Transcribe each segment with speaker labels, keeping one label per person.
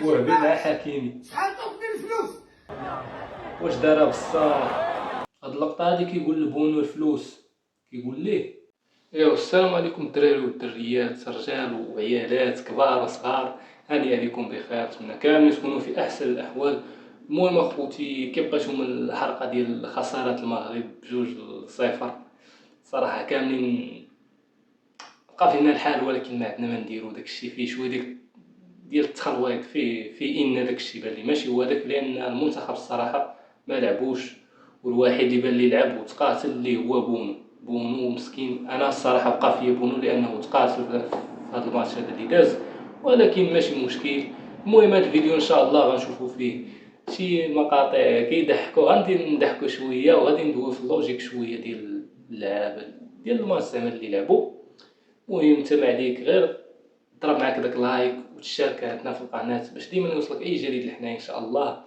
Speaker 1: وهبي مع حكيمي.
Speaker 2: شحال تاخذ الفلوس؟
Speaker 1: واش دارها بصح؟ هاد اللقطة هادي كيقول لبونو الفلوس، كيقول ليه ايوا السلام عليكم الدراري والدريات، رجال وعيالات كبار وصغار، هاني عليكم بخير، نتمنى كاملين تكونوا في احسن الاحوال. المهم اخوتي، كيف بقيتو من الحلقة ديال خسارة المغرب ب2-0؟ صراحة كاملين بقى فينا الحال، ولكن ما عندنا ما نديرو. داكشي فيه شويه ديال التخلويط، فيه ان داكشي بان لي ماشي هو داك، لان المنتخب الصراحه ما لعبوش، والواحد اللي بان لي لعب وتقاتل اللي هو بونو مسكين. انا الصراحه بقى فيا بونو لانه تقاتل في هذا الماتش هذا اللي داز، ولكن ماشي مشكل. المهم هذا الفيديو ان شاء الله غنشوفوا فيه شي مقاطع كيضحكوا، غندير نضحكوا شويه، وغادي ندوي في اللوجيك شويه ديال اللعابه ديال الماتش زعما اللي لعبوا. المهم انت ما عليك غير ضرب معاك داك لايك وتشاركنا في القناه باش ديما يوصلك اي جديد لحنا ان شاء الله.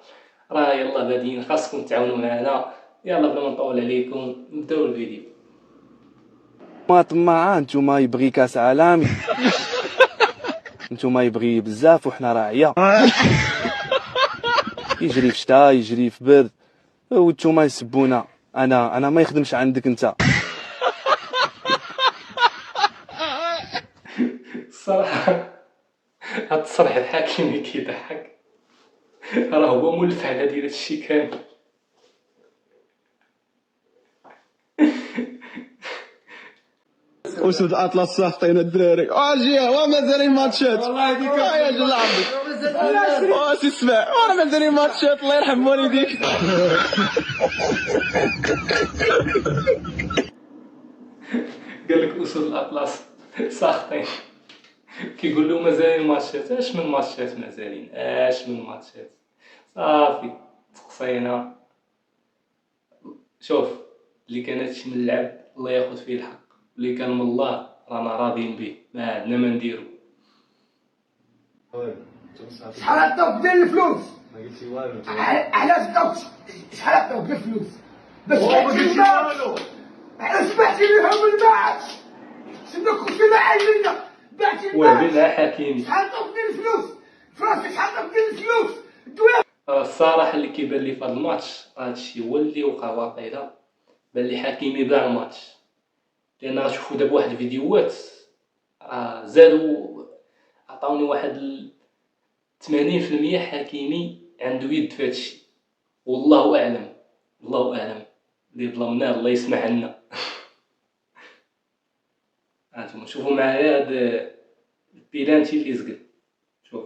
Speaker 1: راه يلا بادين، خاصكم تعاونوا معنا. يلا بلا ما نطول عليكم نبداو الفيديو.
Speaker 3: ما طماعه، نتوما يبغي كاس عالم، نتوما يبغي بزاف وحنا راعيه. يجري في شتا يجري في برد، وانتوما يسبونا. انا ما يخدمش عندك انت.
Speaker 1: الصراحه هاد التصريح الحكيمي كيضحك، راه هو مولف على ديال هادشي كامل.
Speaker 4: اسود اطلس صافطين الدراري اجي هو مازال ماتشات والله هذيك يا جل عمرك سي اسمع وانا مازال ماتشات الله يرحم والديك.
Speaker 1: قال لك اسود الاطلس ساخطين، كيقول له مازالين ماتشات. اش من ماتشات مازالين؟ اش من ماتشات؟ صافي تقصينا. شوف، اللي كان هادشي من اللعب الله ياخذ فيه الحق، اللي كان من الله رانا راضيين به، ما عندنا ما نديرو.
Speaker 2: شحال تاخذ الفلوس؟
Speaker 5: ما قلتي والو.
Speaker 2: علاش تاخذ؟ شحال تاخذ الفلوس؟ باش تحكي علاش بعتي لهم الماعش؟ شنو كنت معايا؟ بعتي
Speaker 1: وهبي
Speaker 2: الماعش.
Speaker 1: مع حكيمي.
Speaker 2: شحال تاخذ الفلوس؟ فراسي شحال تاخذ الفلوس؟ دوي
Speaker 1: الصراحه اللي كيبان لي في هذا الماتش هادشي هو اللي وقع واقيلا، بان لي حكيمي باع الماتش. لان غتشوفوا دابا واحد الفيديوهات زادوا عطاوني واحد 80% حكيمي عنده يد في هادشي. والله اعلم، الله اعلم، اللي ظلمناه الله يسمح لنا. هانتوما شوفوا معايا هاد البيلانتي اللي زقل. شوف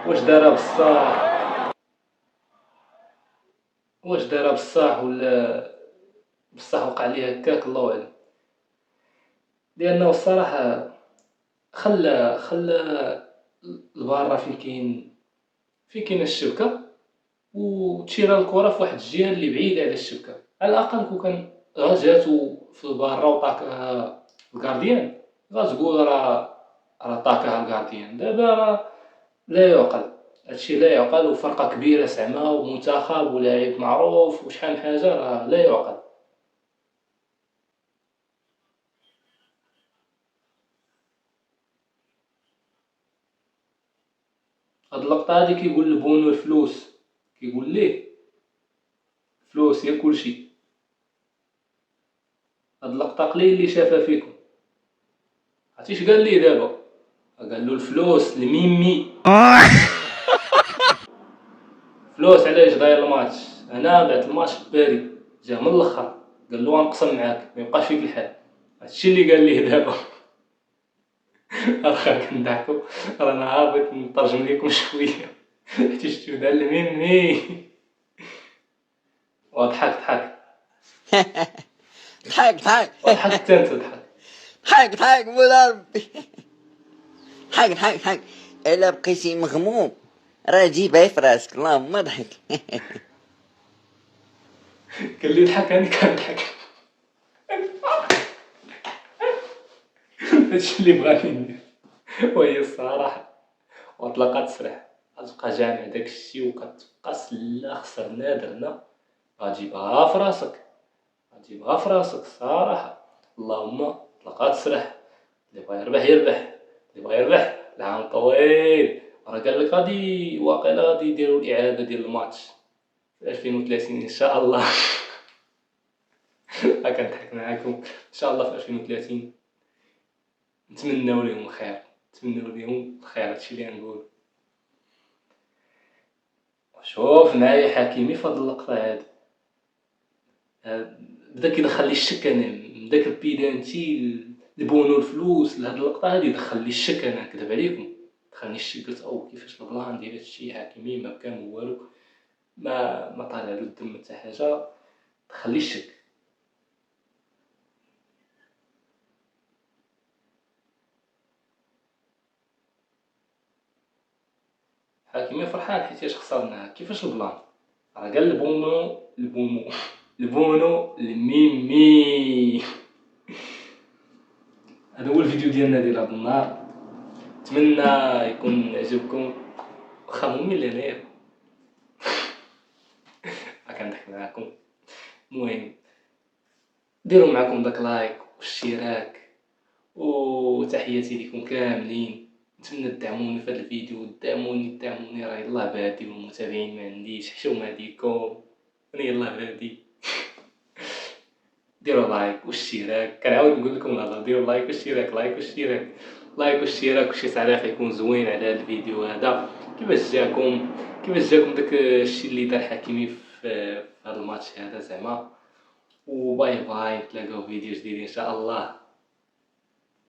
Speaker 1: واش دارها بصح، واش دارها بصح ولا بصح وقع ليه هكاك، الله اعلم. لانه الصراحه خلى البارة فين كاين الشبكه، وتشير الكره في واحد الجهه اللي بعيده على الشبكه. على الاقل كون كان غا جاتو في البارة وطاكها الكارديان، غتقول راه طاكها الكارديان. دابا راه لا يعقل، هادشي لا يعقل، وفرقه كبيره زعما ومنتخب ولاعب معروف وشحال من حاجه، راه لا يعقل. هاد اللقطه هادي كيقول لبونو الفلوس، كيقول ليه الفلوس هي كلشي. هاد اللقطه قليل اللي شافها فيكم. عرفتي اش قال ليه دابا؟ قال له الفلوس الميمي. فلوس علاش داير الماتش؟ انا بعت الماتش باري، جا من الاخر قال له غنقسم معاك ما يبقاش فيك الحال. هادشي اللي قال ليه دابا. اخا كنضحكوا، رانا هابط نترجم لكم شويه حيت شفتو دار الميمي وضحك.
Speaker 6: ضحك
Speaker 1: وضحك حتى انت ضحك.
Speaker 6: ضحك مولا ربي. ضحك الا بقيتي مغموم راه جيبها في راسك، اللهم ضحك.
Speaker 1: قال لي ضحك، انا كنضحك. هادشي اللي بغاني ندير، وهي الصراحه وطلقات سرح. غتبقى جامع داكشي وكتبقى سلا خسرنا درنا، غتجيبها في راسك، غتجيبها في راسك الصراحه. اللهم طلقات سرح. اللي بغا يربح يربح، اللي بغا يربح العام طويل. راه قال لك غادي واقيلا غادي يديروا الاعاده ديال الماتش في 2030 ان شاء الله. كنضحك معاكم. ان شاء الله في 2030 نتمناو لهم الخير، نتمناو لهم الخير، هادشي اللي غنقول. شوف معايا حكيمي في هاد اللقطه هادي، بدا كيدخل لي الشك انا من داك البيدانتي البونو الفلوس لهاد اللقطه هادي، دخل لي الشك انا نكذب عليكم، دخلني الشك. قلت او كيفاش البلان ديال هادشي حكيمي ما كان والو، ما طالع له الدم حتى حاجه، دخل لي الشك. حكيمي فرحان حيتاش خسرنا. كيفاش البلان؟ راه قال البونو الميمي. هذا هو الفيديو ديالنا ديال هذا النهار، نتمنى يكون عجبكم. واخا ممل انايا. كنضحك معاكم. المهم ديروا معكم داك لايك والاشتراك، وتحياتي لكم كاملين. نتمنى تدعموني في هذا الفيديو، دعموني راه يلاه بادي، والمتابعين ما عنديش، حشومه ليكم، انا يلاه بادي. ديروا لايك واشتراك، كنعاود نقول لكم الهضره، ديروا لايك واشتراك، لايك واشتراك، لايك واشتراك وشي تعليق يكون زوين على هذا الفيديو هذا. كيفاش جاكم داك الشيء اللي دار حكيمي في هذا الماتش هذا زعما. وباي باي، نتلاقاو في فيديو جديد ان شاء الله.